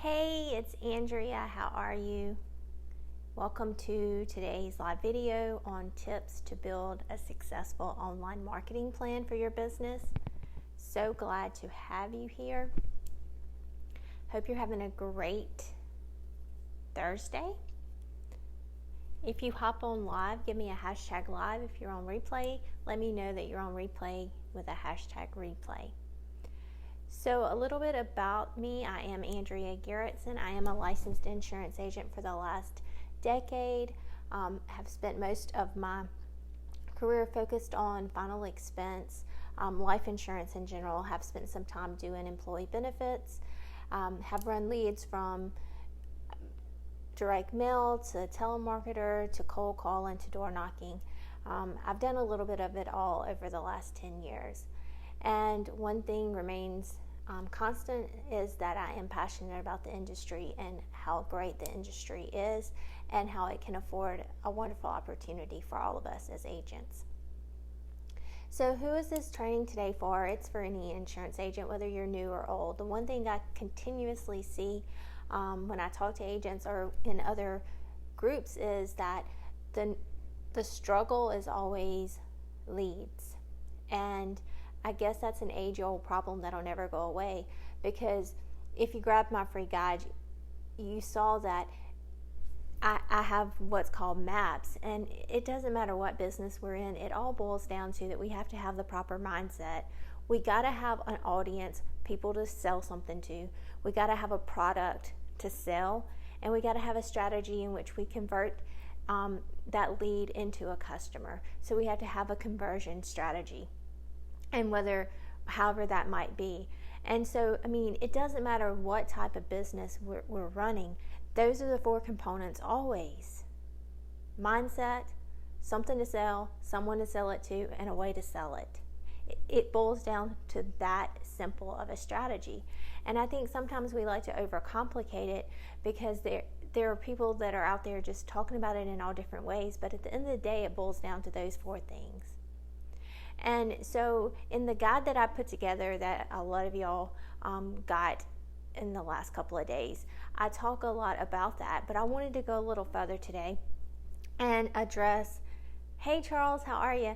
Hey, it's Andrea. How are you? Welcome to today's live video on tips to build a successful online marketing plan for your business. So glad to have you here. Hope you're having a great Thursday. If you hop on live, give me a hashtag live. If you're on replay, let me know that you're on replay with a hashtag replay. So a little bit about me. I am Andrea Garrettson. I am a licensed insurance agent for the last decade. Have spent most of my career focused on final expense, life insurance in general. Have spent some time doing employee benefits. Have run leads from direct mail to telemarketer to cold call and to door knocking. I've done a little bit of it all over the last 10 years. And one thing remains constant is that I am passionate about the industry and how great the industry is and how it can afford a wonderful opportunity for all of us as agents. So who is this training today for? It's for any insurance agent, whether you're new or old. The one thing I continuously see when I talk to agents or in other groups is that the struggle is always leads. And I guess that's an age-old problem that'll never go away, because if you grab my free guide, you saw that I have what's called maps, and it doesn't matter what business we're in, it all boils down to that we have to have the proper mindset. We got to have an audience, people to sell something to. We got to have a product to sell, and we got to have a strategy in which we convert that lead into a customer. So we have to have a conversion strategy. And however that might be. And so, it doesn't matter what type of business we're running. Those are the four components always. Mindset, something to sell, someone to sell it to, and a way to sell it. It boils down to that simple of a strategy. And I think sometimes we like to overcomplicate it because there are people that are out there just talking about it in all different ways. But at the end of the day, it boils down to those four things. And so in the guide that I put together that a lot of y'all got in the last couple of days, I talk a lot about that, but I wanted to go a little further today and address, hey Charles, how are you?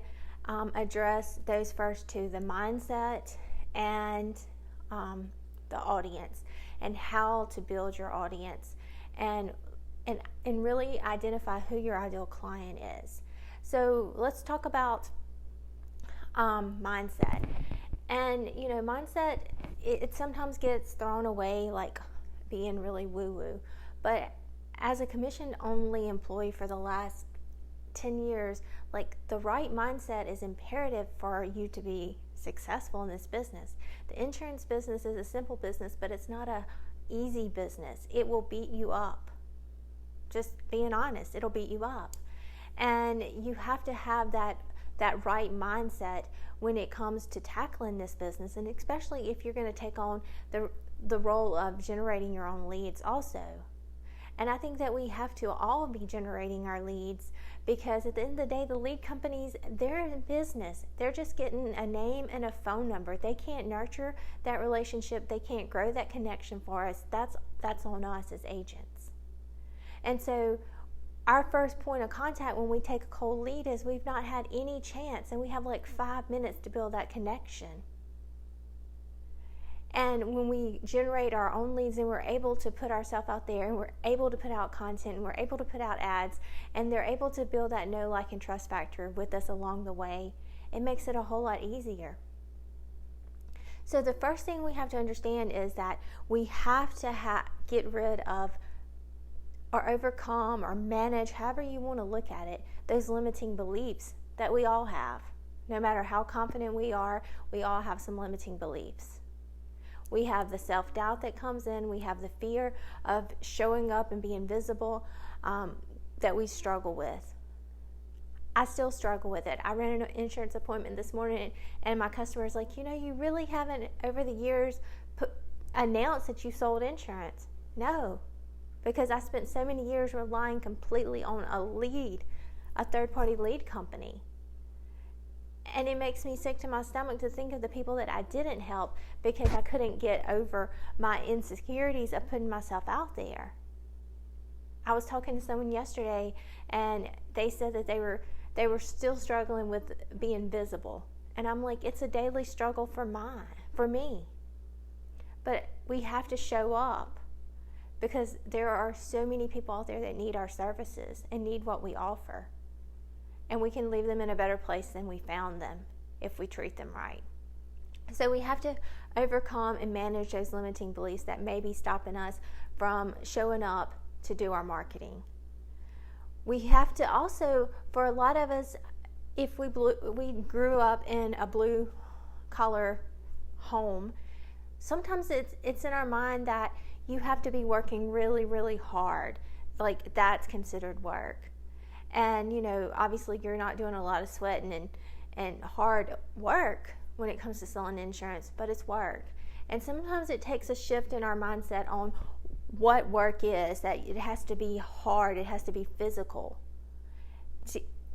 Address those first two, the mindset and the audience, and how to build your audience and really identify who your ideal client is. So let's talk about mindset. And mindset, it sometimes gets thrown away like being really woo-woo, but as a commission only employee for the last 10 years, like, the right mindset is imperative for you to be successful in this business. The insurance business is a simple business, but it's not a easy business. It will beat you up. Just being honest, it'll beat you up. And you have to have that right mindset when it comes to tackling this business, and especially if you're going to take on the role of generating your own leads also. And I think that we have to all be generating our leads, because at the end of the day, the lead companies, they're in business. They're just getting a name and a phone number. They can't nurture that relationship. They can't grow that connection for us. That's on us as agents. And so our first point of contact when we take a cold lead is we've not had any chance, and we have like 5 minutes to build that connection. And when we generate our own leads and we're able to put ourselves out there, and we're able to put out content, and we're able to put out ads, and they're able to build that know, like, and trust factor with us along the way, it makes it a whole lot easier. So the first thing we have to understand is that we have to get rid of or overcome or manage, however you want to look at it, those limiting beliefs that we all have. No matter how confident we all have some limiting beliefs. We have the self-doubt that comes in. We have the fear of showing up and being visible that we struggle with. I still struggle with it. I ran an insurance appointment this morning, and my customer's like, you really haven't over the years announced that you sold insurance. No. Because I spent so many years relying completely on a third-party lead company. And it makes me sick to my stomach to think of the people that I didn't help because I couldn't get over my insecurities of putting myself out there. I was talking to someone yesterday, and they said that they were still struggling with being visible. And I'm like, it's a daily struggle for me. But we have to show up because there are so many people out there that need our services and need what we offer. And we can leave them in a better place than we found them if we treat them right. So we have to overcome and manage those limiting beliefs that may be stopping us from showing up to do our marketing. We have to also, for a lot of us, if we grew up in a blue collar home, sometimes it's in our mind that you have to be working really, really hard. Like that's considered work. And, obviously you're not doing a lot of sweating and hard work when it comes to selling insurance, but it's work. And sometimes it takes a shift in our mindset on what work is, that it has to be hard, it has to be physical,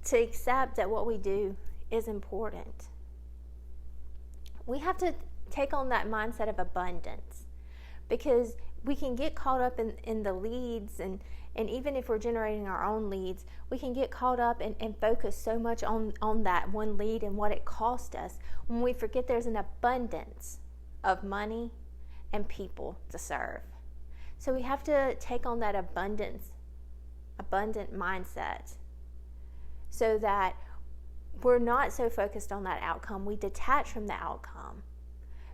to accept that what we do is important. We have to take on that mindset of abundance, because we can get caught up in the leads, and even if we're generating our own leads, we can get caught up and focus so much on that one lead and what it cost us when we forget there's an abundance of money and people to serve. So we have to take on that abundant mindset so that we're not so focused on that outcome. We detach from the outcome,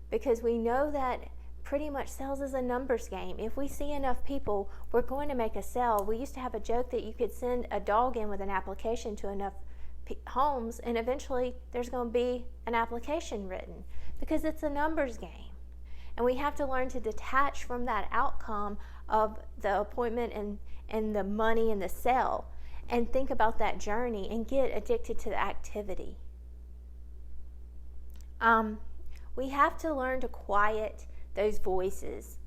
because we know that pretty much sales is a numbers game. If we see enough people, we're going to make a sale. We used to have a joke that you could send a dog in with an application to enough homes, and eventually there's going to be an application written, because it's a numbers game. And we have to learn to detach from that outcome of the appointment and the money and the sale, and think about that journey and get addicted to the activity. We have to learn to quiet those voices.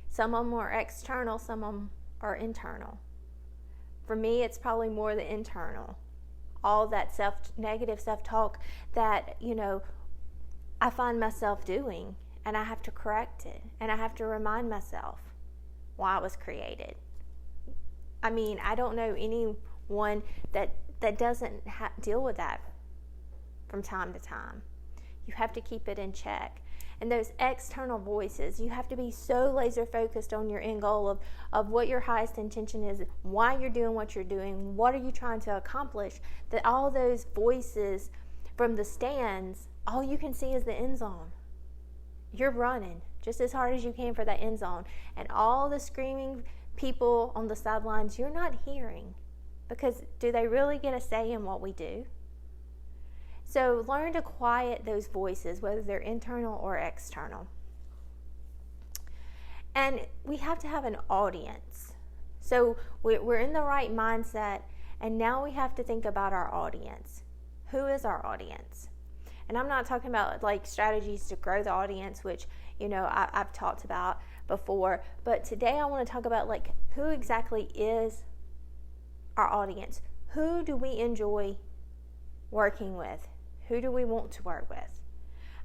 Some of them are external, some of them are internal. For me, it's probably more the internal. All that negative self-talk that, I find myself doing, and I have to correct it, and I have to remind myself why I was created. I mean, I don't know anyone that doesn't deal with that from time to time. You have to keep it in check. And those external voices, you have to be so laser focused on your end goal of what your highest intention is, why you're doing what you're doing, what are you trying to accomplish, that all those voices from the stands, all you can see is the end zone. You're running just as hard as you can for that end zone. And all the screaming people on the sidelines, you're not hearing, because do they really get a say in what we do? So learn to quiet those voices, whether they're internal or external. And we have to have an audience. So we're in the right mindset, and now we have to think about our audience. Who is our audience? And I'm not talking about like strategies to grow the audience, which, I've talked about before. But today I want to talk about like who exactly is our audience. Who do we enjoy working with? Who do we want to work with?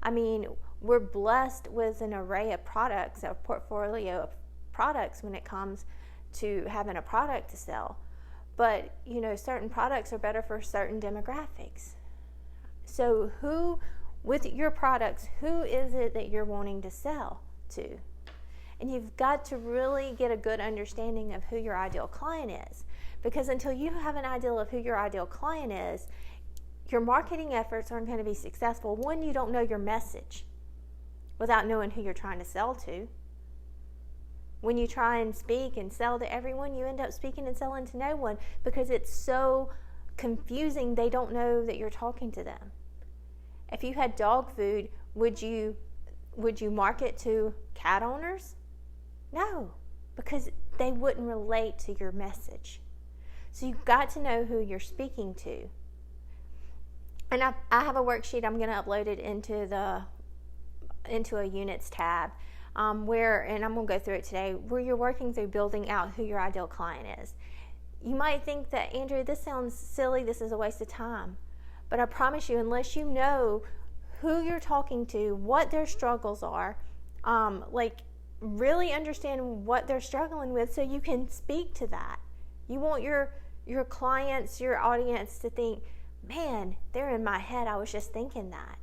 I mean, we're blessed with an array of products, a portfolio of products when it comes to having a product to sell. But, certain products are better for certain demographics. So with your products, who is it that you're wanting to sell to? And you've got to really get a good understanding of who your ideal client is. Because until you have an idea of who your ideal client is, your marketing efforts aren't going to be successful. One, you don't know your message without knowing who you're trying to sell to. When you try and speak and sell to everyone, you end up speaking and selling to no one, because it's so confusing. They don't know that you're talking to them. If you had dog food, would you market to cat owners? No, because they wouldn't relate to your message. So you've got to know who you're speaking to. And I have a worksheet. I'm going to upload it into a units tab, and I'm going to go through it today, where you're working through building out who your ideal client is. You might think that, Andrea, this sounds silly. This is a waste of time. But I promise you, unless you know who you're talking to, what their struggles are, really understand what they're struggling with so you can speak to that. You want your clients, your audience to think, man, they're in my head. I was just thinking that.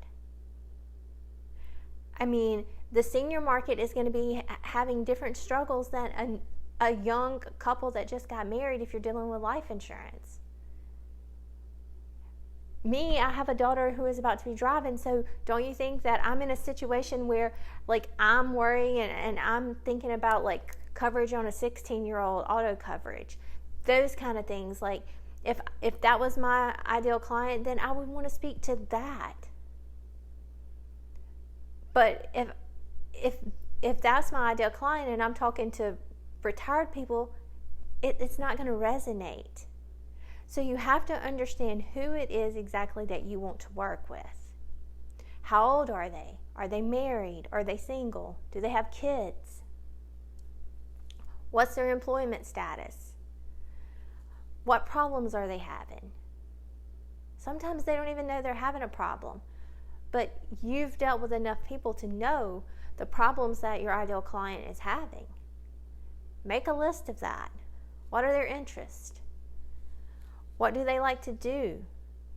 I mean, the senior market is going to be having different struggles than a young couple that just got married if you're dealing with life insurance. Me, I have a daughter who is about to be driving, so don't you think that I'm in a situation where I'm worrying and I'm thinking about coverage on a 16-year-old, auto coverage, those kind of things. If that was my ideal client, then I would want to speak to that. But if that's my ideal client and I'm talking to retired people, it's not going to resonate. So you have to understand who it is exactly that you want to work with. How old are they? Are they married? Are they single? Do they have kids? What's their employment status? What problems are they having? Sometimes they don't even know they're having a problem. But you've dealt with enough people to know the problems that your ideal client is having. Make a list of that. What are their interests? What do they like to do?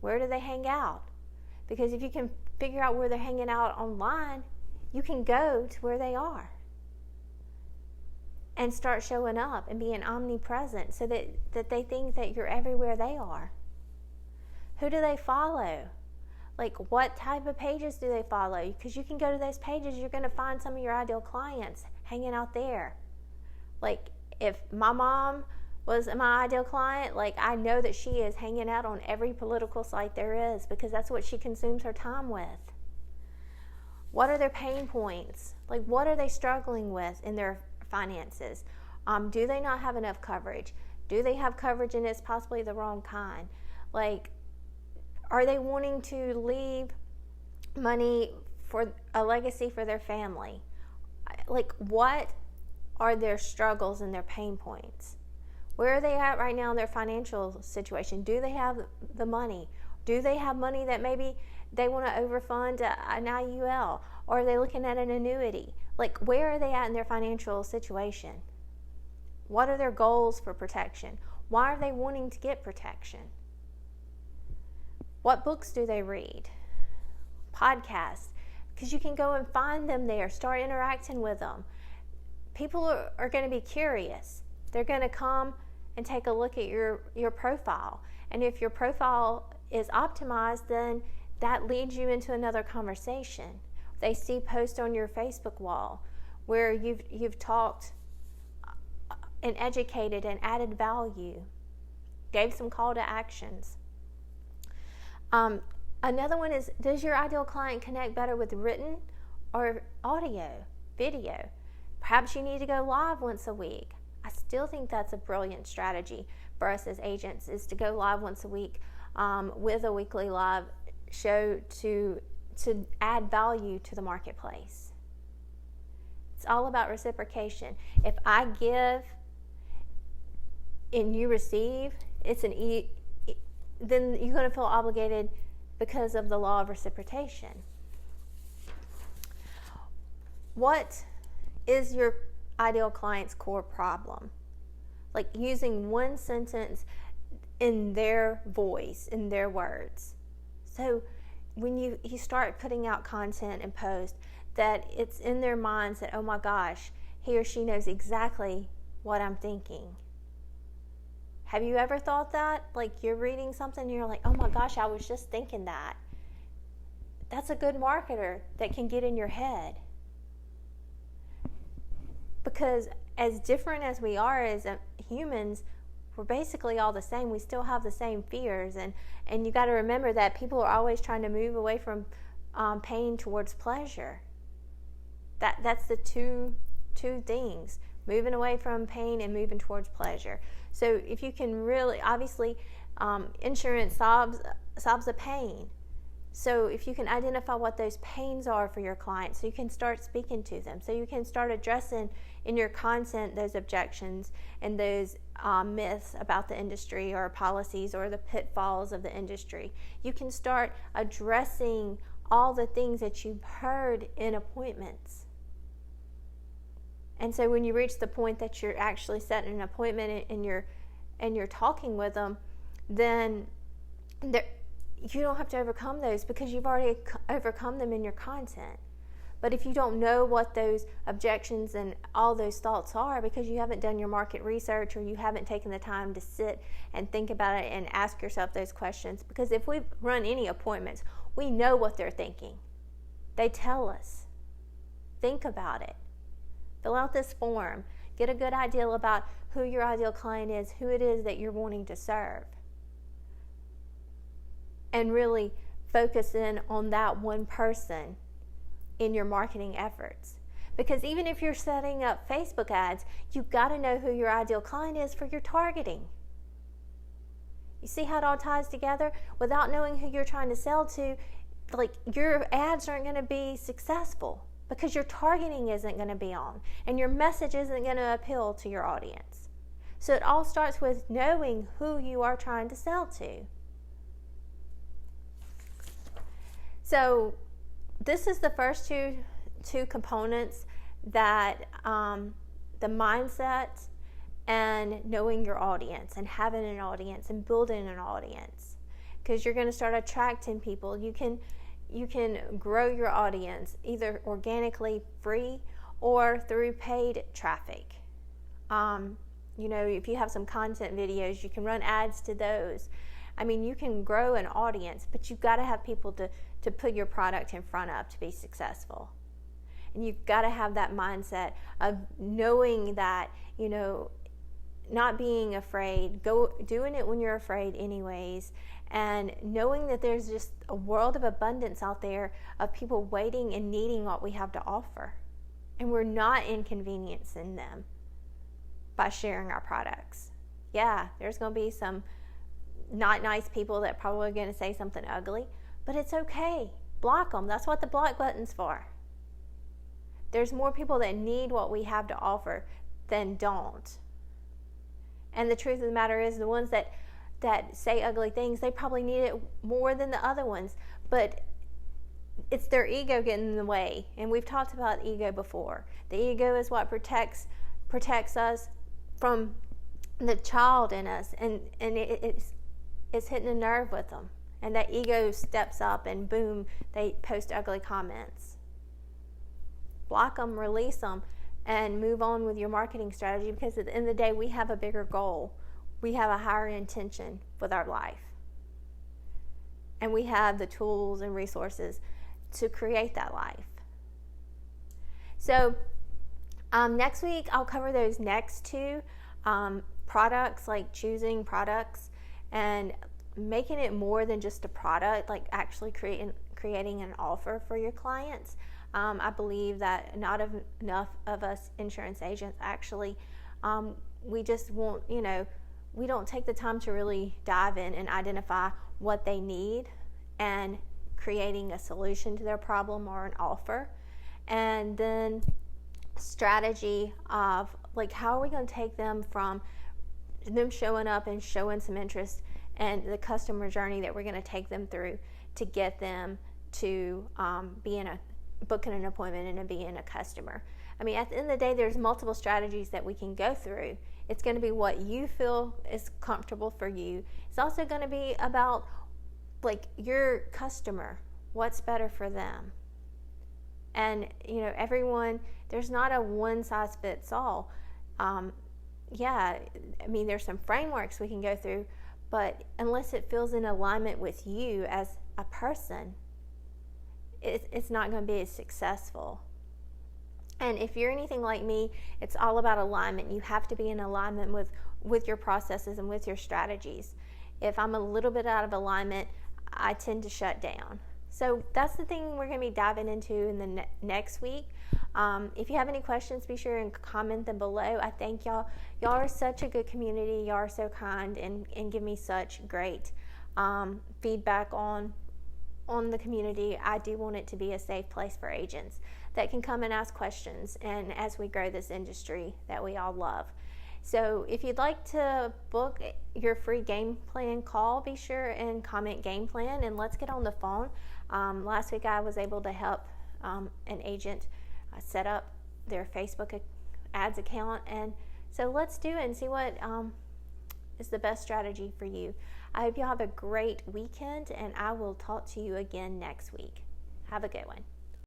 Where do they hang out? Because if you can figure out where they're hanging out online, you can go to where they are and start showing up and being omnipresent so that they think that you're everywhere they are. Who do they follow? What type of pages do they follow? Because you can go to those pages, you're going to find some of your ideal clients hanging out there. If my mom was my ideal client, I know that she is hanging out on every political site there is because that's what she consumes her time with. What are their pain points? What are they struggling with in their finances? Do they not have enough coverage? Do they have coverage and it's possibly the wrong kind? Are they wanting to leave money for a legacy for their family? What are their struggles and their pain points? Where are they at right now in their financial situation? Do they have the money? Do they have money that maybe they want to overfund an IUL? Or are they looking at an annuity? Where are they at in their financial situation? What are their goals for protection? Why are they wanting to get protection? What books do they read? Podcasts. Because you can go and find them there. Start interacting with them. People are going to be curious. They're going to come and take a look at your profile. And if your profile is optimized, then that leads you into another conversation. They see posts on your Facebook wall where you've talked and educated and added value, gave some call to actions. Another one is, does your ideal client connect better with written or audio, video? Perhaps you need to go live once a week. I still think that's a brilliant strategy for us as agents, is to go live once a week with a weekly live show to add value to the marketplace. It's all about reciprocation. If I give and you receive, then you're going to feel obligated because of the law of reciprocation. What is your ideal client's core problem? Using one sentence in their voice, in their words. So when you start putting out content and post, that it's in their minds that, oh my gosh, he or she knows exactly what I'm thinking. Have you ever thought that? You're reading something and you're like, oh my gosh, I was just thinking that. That's a good marketer that can get in your head. Because as different as we are as humans, we're basically all the same. We still have the same fears. And you got to remember that people are always trying to move away from pain towards pleasure. That's the two things. Moving away from pain and moving towards pleasure. So if you can really, obviously, insurance solves the pain. So if you can identify what those pains are for your clients, so you can start speaking to them, so you can start addressing in your content those objections and those myths about the industry or policies or the pitfalls of the industry. You can start addressing all the things that you've heard in appointments. And so when you reach the point that you're actually setting an appointment and you're talking with them, then you don't have to overcome those because you've already overcome them in your content. But if you don't know what those objections and all those thoughts are because you haven't done your market research or you haven't taken the time to sit and think about it and ask yourself those questions, because if we run any appointments, we know what they're thinking. They tell us. Think about it. Fill out this form. Get a good idea about who your ideal client is, who it is that you're wanting to serve. And really focus in on that one person in your marketing efforts. Because even if you're setting up Facebook ads, you've got to know who your ideal client is for your targeting. You see how it all ties together? Without knowing who you're trying to sell to, like, your ads aren't going to be successful because your targeting isn't going to be on and your message isn't going to appeal to your audience. So it all starts with knowing who you are trying to sell to. So this is the first two components, that the mindset and knowing your audience and having an audience and building an audience, because you're going to start attracting people. You can grow your audience either organically, free, or through paid traffic. If you have some content videos, you can run ads to those. I mean, you can grow an audience, but you've got to have people to put your product in front of to be successful. And you've got to have that mindset of knowing that, not being afraid, doing it when you're afraid anyways, and knowing that there's just a world of abundance out there of people waiting and needing what we have to offer. And we're not inconveniencing them by sharing our products. Yeah, there's going to be some not nice people that probably are going to say something ugly, but it's okay. Block them. That's what the block button's for. There's more people that need what we have to offer than don't. And the truth of the matter is, the ones that say ugly things, they probably need it more than the other ones, but it's their ego getting in the way. And we've talked about ego before. The ego is what protects us from the child in us, and it's hitting a nerve with them. And that ego steps up and boom, they post ugly comments. Block them, release them, and move on with your marketing strategy, because at the end of the day, we have a bigger goal. We have a higher intention with our life. And we have the tools and resources to create that life. So next week, I'll cover those next two products, like choosing products and making it more than just a product, like actually creating an offer for your clients. I believe that not enough of us insurance agents actually, we just won't, we don't take the time to really dive in and identify what they need and creating a solution to their problem or an offer. And then strategy of, like, how are we going to take them from them showing up and showing some interest and the customer journey that we're going to take them through to get them to booking an appointment and being a customer. I mean, at the end of the day, there's multiple strategies that we can go through. It's going to be what you feel is comfortable for you. It's also going to be about, like, your customer, what's better for them. And, everyone, there's not a one size fits all. There's some frameworks we can go through, but unless it feels in alignment with you as a person, it's not going to be as successful. And if you're anything like me, it's all about alignment. You have to be in alignment with your processes and with your strategies. If I'm a little bit out of alignment, I tend to shut down. So that's the thing we're going to be diving into in the next week. If you have any questions, be sure and comment them below. I thank y'all. Y'all are such a good community. Y'all are so kind and give me such great feedback on on the community, I do want it to be a safe place for agents that can come and ask questions, and as we grow this industry that we all love. So if you'd like to book your free game plan call, be sure and comment game plan and let's get on the phone. Last week I was able to help an agent set up their Facebook ads account, and so let's do it and see what is the best strategy for you. I hope you have a great weekend, and I will talk to you again next week. Have a good one.